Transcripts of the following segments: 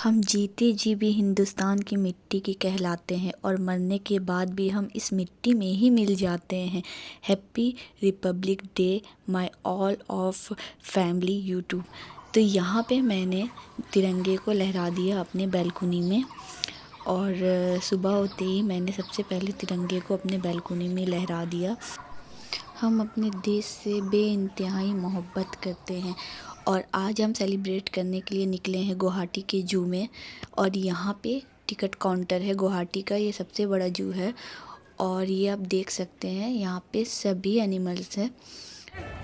हम जीते जी भी हिंदुस्तान की मिट्टी के कहलाते हैं और मरने के बाद भी हम इस मिट्टी में ही मिल जाते हैं। Happy Republic day my all of family YouTube. तो यहाँ पे मैंने तिरंगे को लहरा दिया अपने बैल्कुनी में और सुबह होते ही मैंने सबसे पहले तिरंगे को अपने बैल्कुनी में लहरा दिया। हम अपने देश से बेइंतहाई मोहब्बत करते हैं और आज हम सेलिब्रेट करने के लिए निकले हैं गुवाहाटी के जू में। और यहाँ पे टिकट काउंटर है गुवाहाटी का, ये सबसे बड़ा जू है। और ये आप देख सकते हैं यहाँ पे सभी एनिमल्स हैं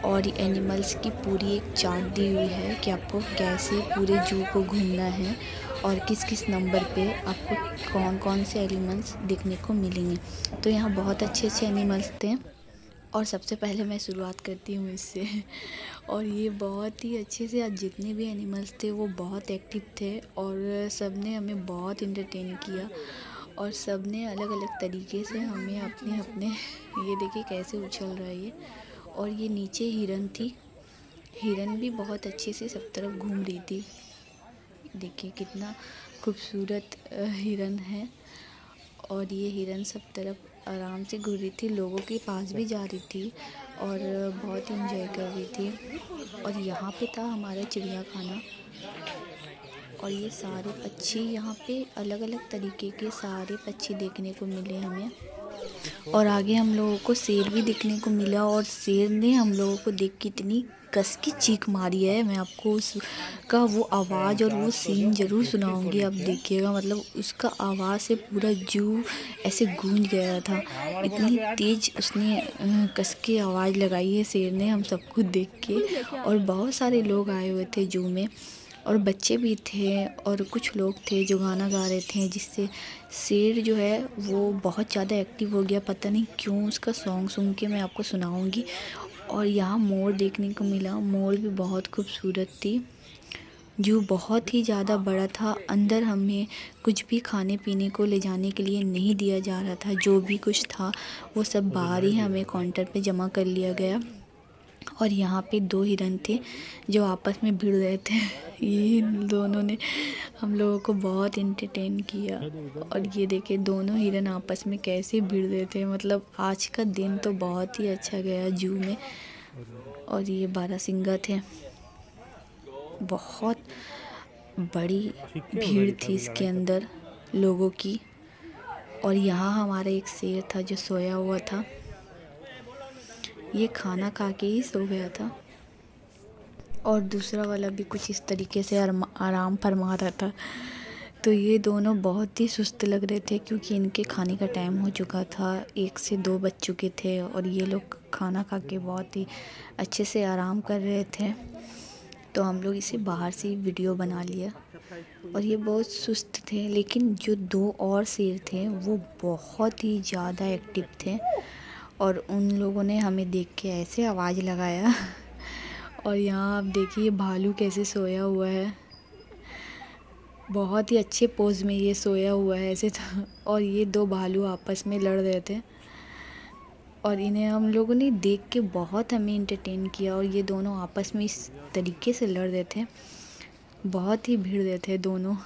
और एनिमल्स की पूरी एक चार्ट दी हुई है कि आपको कैसे पूरे जू को घूमना है और किस किस नंबर पे आपको कौन कौन से एनिमल्स देखने को मिलेंगे। तो यहाँ बहुत अच्छे अच्छे एनिमल्स थे और सबसे पहले मैं शुरुआत करती हूँ इससे। और ये बहुत ही अच्छे से, आज जितने भी एनिमल्स थे वो बहुत एक्टिव थे और सब ने हमें बहुत इंटरटेन किया और सब ने अलग अलग तरीके से हमें अपने अपने, ये देखिए कैसे उछल रहा है ये। और ये नीचे हिरन थी, हिरन भी बहुत अच्छे से सब तरफ घूम रही थी। देखिए कितना खूबसूरत हिरन है और ये हिरन सब तरफ आराम से घूम रही थी, लोगों के पास भी जा रही थी और बहुत इंजॉय कर रही थी। और यहाँ पे था हमारा चिड़िया खाना और ये सारे पक्षी, यहाँ पे अलग अलग तरीके के सारे पक्षी देखने को मिले हमें। और आगे हम लोगों को शेर भी देखने को मिला और शेर ने हम लोगों को देख के इतनी कस की चीख मारी है, मैं आपको उसका वो आवाज़ और वो सीन ज़रूर सुनाऊंगी, आप देखिएगा। मतलब उसका आवाज़ से पूरा जू ऐसे गूंज गया था, इतनी तेज़ उसने कस के आवाज़ लगाई है शेर ने हम सबको देख के। और बहुत सारे लोग आए हुए थे जू में और बच्चे भी थे और कुछ लोग थे जो गाना गा रहे थे, जिससे शेर जो है वो बहुत ज़्यादा एक्टिव हो गया, पता नहीं क्यों। उसका सॉन्ग सुन के मैं आपको सुनाऊंगी। और यहाँ मोर देखने को मिला, मोर भी बहुत खूबसूरत थी। जू बहुत ही ज़्यादा बड़ा था, अंदर हमें कुछ भी खाने पीने को ले जाने के लिए नहीं दिया जा रहा था, जो भी कुछ था वो सब बाहर ही हमें काउंटर पे जमा कर लिया गया। और यहाँ पे दो हिरन थे जो आपस में भिड़ रहे थे, ये दोनों ने हम लोगों को बहुत इंटरटेन किया। और ये देखिए दोनों हिरन आपस में कैसे भिड़ रहे थे, मतलब आज का दिन तो बहुत ही अच्छा गया जू में। और ये बारहसिंगा थे, बहुत बड़ी भीड़ थी इसके अंदर लोगों की। और यहाँ हमारा एक शेर था जो सोया हुआ था, ये खाना खा के ही सो गया था। और दूसरा वाला भी कुछ इस तरीके से आराम फरमा रहा था। तो ये दोनों बहुत ही सुस्त लग रहे थे क्योंकि इनके खाने का टाइम हो चुका था, 1 से 2 बज चुके थे और ये लोग खाना खा के बहुत ही अच्छे से आराम कर रहे थे। तो हम लोग इसे बाहर से ही वीडियो बना लिया। और ये बहुत सुस्त थे, लेकिन जो 2 और शेर थे वो बहुत ही ज़्यादा एक्टिव थे और उन लोगों ने हमें देख के ऐसे आवाज़ लगाया। और यहाँ आप देखिए भालू कैसे सोया हुआ है, बहुत ही अच्छे पोज में ये सोया हुआ है ऐसे था। और ये 2 भालू आपस में लड़ रहे थे और इन्हें हम लोगों ने देख के बहुत हमें इंटरटेन किया। और ये दोनों आपस में इस तरीके से लड़ रहे थे, बहुत ही भिड़ रहे थे दोनों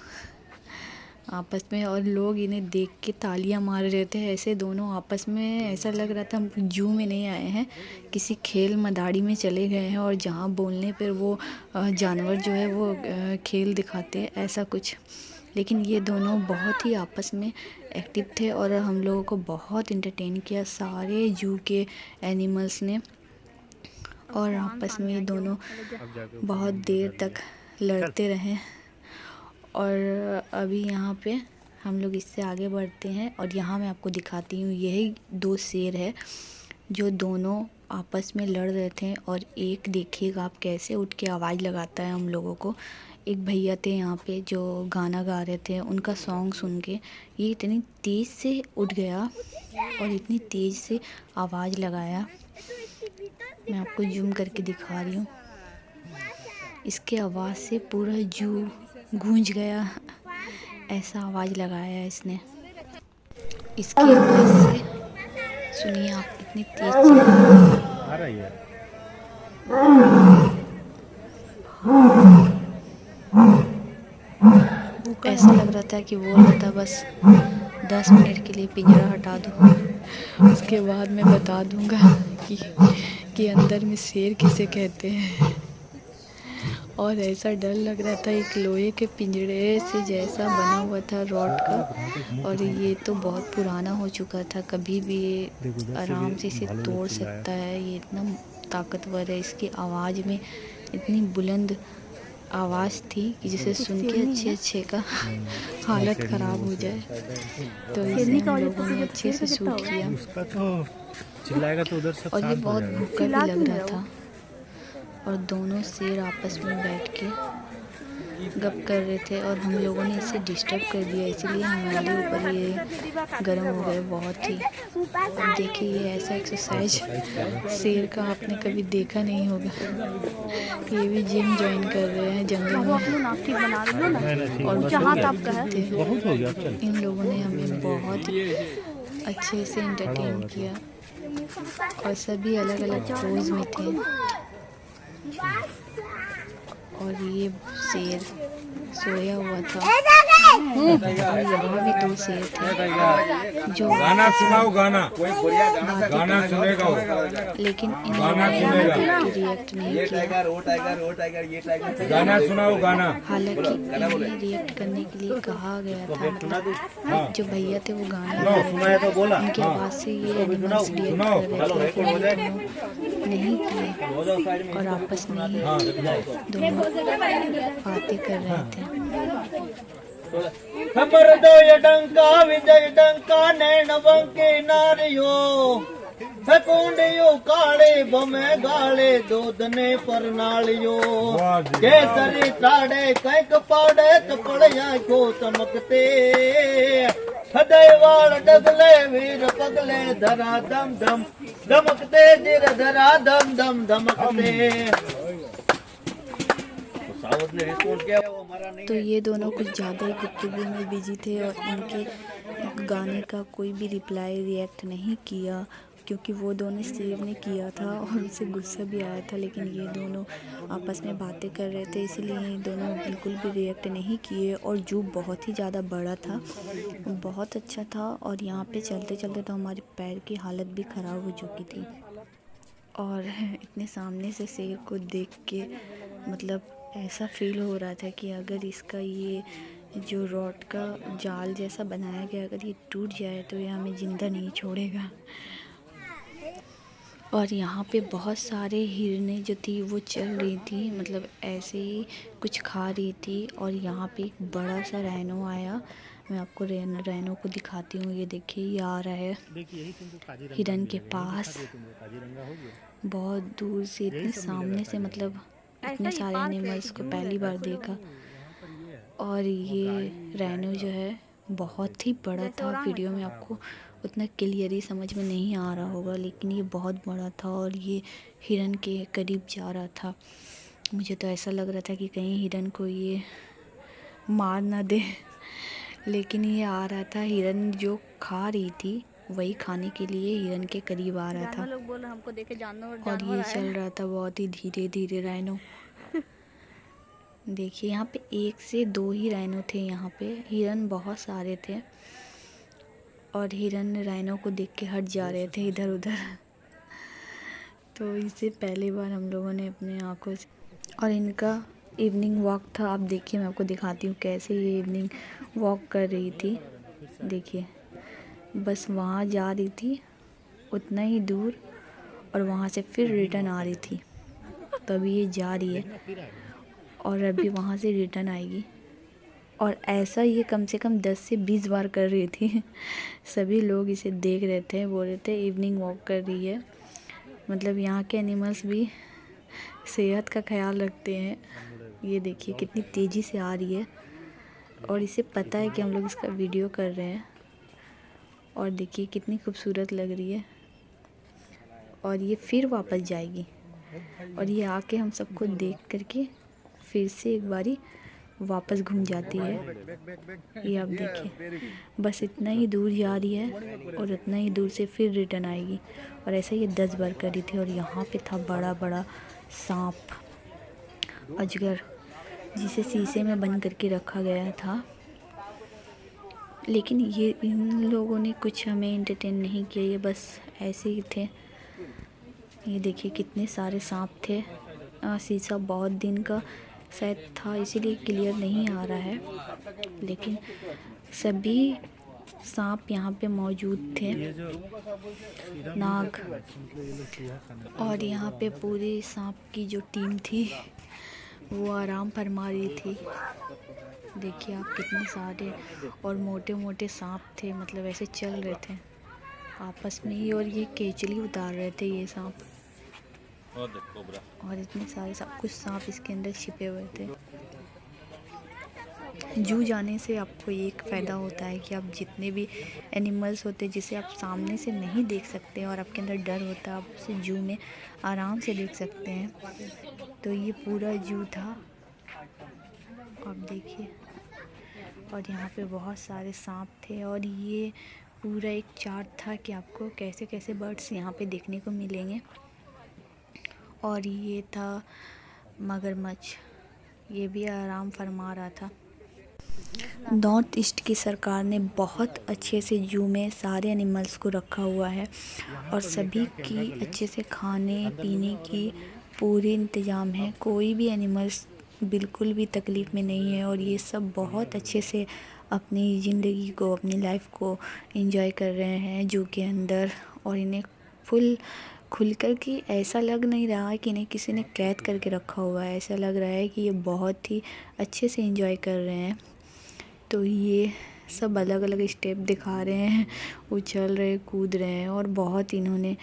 आपस में और लोग इन्हें देख के तालियां मार रहे थे ऐसे दोनों आपस में। ऐसा लग रहा था हम जू में नहीं आए हैं, किसी खेल मैदान में चले गए हैं और जहाँ बोलने पर वो जानवर जो है वो खेल दिखाते हैं, ऐसा कुछ। लेकिन ये दोनों बहुत ही आपस में एक्टिव थे और हम लोगों को बहुत इंटरटेन किया सारे जू के एनिमल्स ने। और आपस में ये दोनों बहुत देर तक लड़ते रहे। और अभी यहाँ पे हम लोग इससे आगे बढ़ते हैं और यहाँ मैं आपको दिखाती हूँ, यही 2 शेर है जो दोनों आपस में लड़ रहे थे। और एक देखिएगा आप कैसे उठ के आवाज़ लगाता है हम लोगों को। एक भैया थे यहाँ पे जो गाना गा रहे थे, उनका सॉन्ग सुन के ये इतनी तेज़ से उठ गया और इतनी तेज़ से आवाज़ लगाया, मैं आपको जूम करके दिखा रही हूँ। इसके आवाज़ से पूरा जू गूंज गया, ऐसा आवाज़ लगाया इसने। इसकी आवाज़ से सुनिए आप, इतनी तेज आ रही है। ऐसा लग रहा था कि बोल रहा था बस 10 मिनट के लिए पिंजरा हटा दो, उसके बाद मैं बता दूंगा कि अंदर में शेर किसे कहते हैं। और ऐसा डर लग रहा था, एक लोहे के पिंजरे से जैसा बना हुआ था रॉड का, और ये तो बहुत पुराना हो चुका था, कभी भी ये आराम से इसे तोड़ सकता है। ये इतना ताकतवर है, इसकी आवाज़ में इतनी बुलंद आवाज़ थी कि जिसे सुन के अच्छे का हालत ख़राब हो जाए। तो इसे हम लोगों ने अच्छे से शूट किया। और ये बहुत भूखा भी लग रहा था, और दोनों शेर आपस में बैठ के गप कर रहे थे, और हम लोगों ने इसे डिस्टर्ब कर दिया, इसलिए हमारे ऊपर ये गर्म हो गए बहुत ही। अब देखिए, ये ऐसा एक्सरसाइज शेर का आपने कभी देखा नहीं होगा। ये भी जिम ज्वाइन कर रहे हैं जंगल में, और इन लोगों ने हमें बहुत अच्छे से एंटरटेन किया, और सभी अलग अलग पोज में थे। और ये शेर सोया हुआ था, और यहाँ भी 2 शेर थे जो गाना सुनाओ, गाना सुनेगा, लेकिन इन लोगों ने रिएक्ट नहीं किया। गाना सुनाओ, गाना। हालांकि इन्हें रिएक्ट करने के लिए कहा गया था, मतलब जो भैया थे वो गाना सुनाए तो बोला, उनकी आवाज़ से ये एनिमल्स रिएक्ट कर रहे थे, लेकिन ये दोनों नहीं किए, और आपस में ही दोनों बातें कर रहे थे। खबर दो ये डंका विजय डंका नैन बंके नारियो फकुंडियो काले बमे गाले दूधने पर नालियो केसरी ताड़े कैक पाड़े कपड़िया को चमकते हृदय वाल डगले वीर पगले धरा दम दम धमकते जिर धरा दम दम धमकते। तो ये दोनों कुछ ज़्यादा ही गुफ्तगू में बिजी थे, और इनके गाने का कोई भी रिप्लाई रिएक्ट नहीं किया, क्योंकि वो दोनों शेर ने किया था और उसे गुस्सा भी आया था, लेकिन ये दोनों आपस में बातें कर रहे थे, इसलिए ये दोनों बिल्कुल भी रिएक्ट नहीं किए। और जू बहुत ही ज़्यादा बड़ा था, बहुत अच्छा था, और यहाँ पे चलते चलते तो हमारे पैर की हालत भी ख़राब हो चुकी थी। और इतने सामने से शेर को देख के मतलब ऐसा फील हो रहा था कि अगर इसका ये जो रॉड का जाल जैसा बनाया गया, अगर ये टूट जाए तो ये हमें ज़िंदा नहीं छोड़ेगा। और यहाँ पे बहुत सारे हिरनें जो थी वो चल रही थी, मतलब ऐसे ही कुछ खा रही थी। और यहाँ पे एक बड़ा सा रैनो आया, मैं आपको रैनो को दिखाती हूँ। ये देखिए, ये आ रहा है हिरन के पास, बहुत दूर से, इतने सामने से, मतलब इतने सारे एनिमल्स को पहली बार देखा। और ये रैनो जो है बहुत ही बड़ा था, वीडियो में आपको उतना क्लियरली समझ में नहीं आ रहा होगा, लेकिन ये बहुत बड़ा था और ये हिरन के करीब जा रहा था। मुझे तो ऐसा लग रहा था कि कहीं हिरन को ये मार ना दे, लेकिन ये आ रहा था, हिरन जो खा रही थी वही खाने के लिए हिरन के करीब आ रहा था। लोग बोल हमको देखे जानवर और ये चल रहा था बहुत ही धीरे धीरे रैनो। देखिए, यहाँ पे 1 से 2 ही रैनो थे, यहाँ पे हिरन बहुत सारे थे, और हिरन रैनो को देख के हट जा रहे थे इधर उधर। तो इसे पहली बार हम लोगों ने अपने आँखों से, और इनका इवनिंग वॉक था। आप देखिए, मैं आपको दिखाती हूँ कैसे ये इवनिंग वॉक कर रही थी। देखिए, बस वहाँ जा रही थी उतना ही दूर, और वहाँ से फिर रिटर्न आ रही थी। तभी ये जा रही है और अभी वहाँ से रिटर्न आएगी। और ऐसा ये कम से कम 10 से 20 बार कर रही थी। सभी लोग इसे देख रहे थे, बोल रहे थे इवनिंग वॉक कर रही है। मतलब यहाँ के एनिमल्स भी सेहत का ख्याल रखते हैं। ये देखिए कितनी तेज़ी से आ रही है, और इसे पता है कि हम लोग इसका वीडियो कर रहे हैं। और देखिए कितनी खूबसूरत लग रही है। और ये फिर वापस जाएगी, और ये आके हम सबको देख करके फिर से एक बारी वापस घूम जाती है। ये आप देखिए, बस इतना ही दूर जा रही है और उतना ही दूर से फिर रिटर्न आएगी। और ऐसे ये 10 बार करी थी। और यहाँ पे था बड़ा बड़ा सांप, अजगर, जिसे शीशे में बंद करके रखा गया था। लेकिन ये इन लोगों ने कुछ हमें एंटरटेन नहीं किया, ये बस ऐसे ही थे। ये देखिए कितने सारे सांप थे। शीशा बहुत दिन का शायद था इसीलिए क्लियर नहीं आ रहा है, लेकिन सभी सांप यहाँ पे मौजूद थे, नाग। और यहाँ पे पूरी सांप की जो टीम थी वो आराम फरमा रही थी। देखिए आप कितने सारे और मोटे मोटे सांप थे, मतलब ऐसे चल रहे थे आपस में ही, और ये केचली उतार रहे थे ये सांप। और इतने सारे सांप, कुछ सांप इसके अंदर छिपे हुए थे। जू जाने से आपको एक फ़ायदा होता है कि आप जितने भी एनिमल्स होते हैं जिसे आप सामने से नहीं देख सकते और आपके अंदर डर होता है, आप उसे जू में आराम से देख सकते हैं। तो ये पूरा जू था, आप देखिए। और यहाँ पे बहुत सारे सांप थे, और ये पूरा एक चार्ट था कि आपको कैसे कैसे बर्ड्स यहाँ पे देखने को मिलेंगे। और ये था मगरमच्छ, ये भी आराम फरमा रहा था। नॉर्थ ईस्ट की सरकार ने बहुत अच्छे से जू में सारे एनिमल्स को रखा हुआ है, और सभी की अच्छे से खाने पीने की पूरी इंतज़ाम है। कोई भी एनिमल्स बिल्कुल भी तकलीफ़ में नहीं है, और ये सब बहुत अच्छे से अपनी ज़िंदगी को, अपनी लाइफ को एंजॉय कर रहे हैं जू के अंदर। और इन्हें खुल कर कि ऐसा लग नहीं रहा है कि इन्हें किसी ने कैद करके रखा हुआ है, ऐसा लग रहा है कि ये बहुत ही अच्छे से एंजॉय कर रहे हैं। तो ये सब अलग अलग स्टेप दिखा रहे हैं, उछल रहे, कूद रहे हैं, और बहुत इन्होंने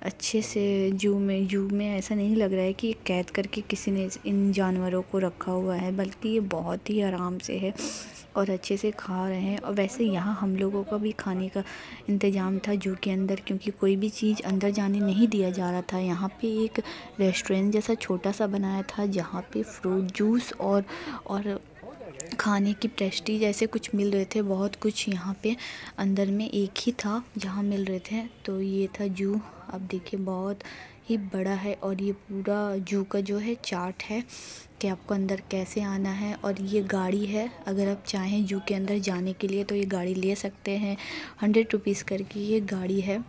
अच्छे से जू में ऐसा नहीं लग रहा है कि कैद करके किसी ने इन जानवरों को रखा हुआ है, बल्कि ये बहुत ही आराम से है और अच्छे से खा रहे हैं। और वैसे यहाँ हम लोगों का भी खाने का इंतज़ाम था जू के अंदर, क्योंकि कोई भी चीज़ अंदर जाने नहीं दिया जा रहा था। यहाँ पे एक रेस्टोरेंट जैसा छोटा सा बनाया था, जहाँ पे फ्रूट जूस और खाने की पेस्ट्री जैसे कुछ मिल रहे थे। बहुत कुछ यहाँ पे अंदर में एक ही था जहाँ मिल रहे थे। तो ये था जू, आप देखिए बहुत ही बड़ा है। और ये पूरा जू का जो है चार्ट है कि आपको अंदर कैसे आना है। और ये गाड़ी है, अगर आप चाहें जू के अंदर जाने के लिए तो ये गाड़ी ले सकते हैं। 100 रुपीज़ करके ये गाड़ी है।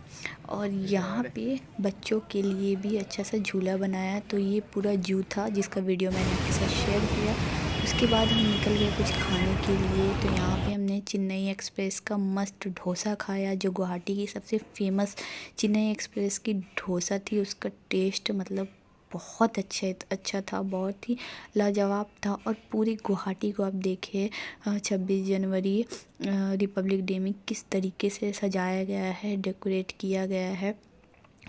और यहाँ पे बच्चों के लिए भी अच्छा सा झूला बनाया। तो ये पूरा जू था जिसका वीडियो मैंने आपके साथ शेयर किया। उसके बाद हम निकल गए कुछ खाने के लिए। तो यहाँ पे हमने चेन्नई एक्सप्रेस का मस्त डोसा खाया, जो गुवाहाटी की सबसे फेमस चेन्नई एक्सप्रेस की डोसा थी। उसका टेस्ट मतलब बहुत अच्छा था, बहुत ही लाजवाब था। और पूरी गुवाहाटी को आप देखिए 26 जनवरी रिपब्लिक डे में किस तरीके से सजाया गया है, डेकोरेट किया गया है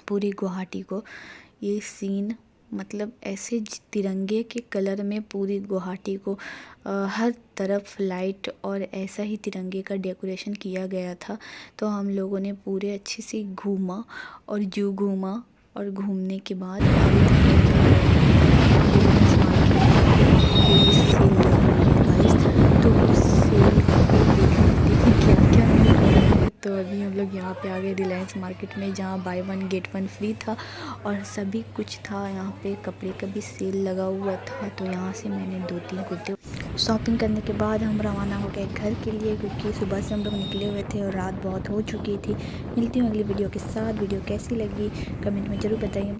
पूरी गुवाहाटी को। ये सीन मतलब ऐसे तिरंगे के कलर में पूरी गुवाहाटी को हर तरफ लाइट और ऐसा ही तिरंगे का डेकोरेशन किया गया था। तो हम लोगों ने पूरे अच्छे से घूमा और जू घूमा, और घूमने के बाद तो उस सेल क्या मिल रहा है। तो अभी हम लोग यहाँ पे आ गए रिलायंस मार्केट में, जहाँ बाय 1 गेट 1 फ्री था और सभी कुछ था। यहाँ पे कपड़े का भी सेल लगा हुआ था। तो यहाँ से मैंने 2-3 कुर्ते शॉपिंग करने के बाद हम रवाना हो गए घर के लिए, क्योंकि सुबह से हम लोग निकले हुए थे और रात बहुत हो चुकी थी। मिलती हूँ अगली वीडियो के साथ। वीडियो कैसी लगी कमेंट में ज़रूर बताइए।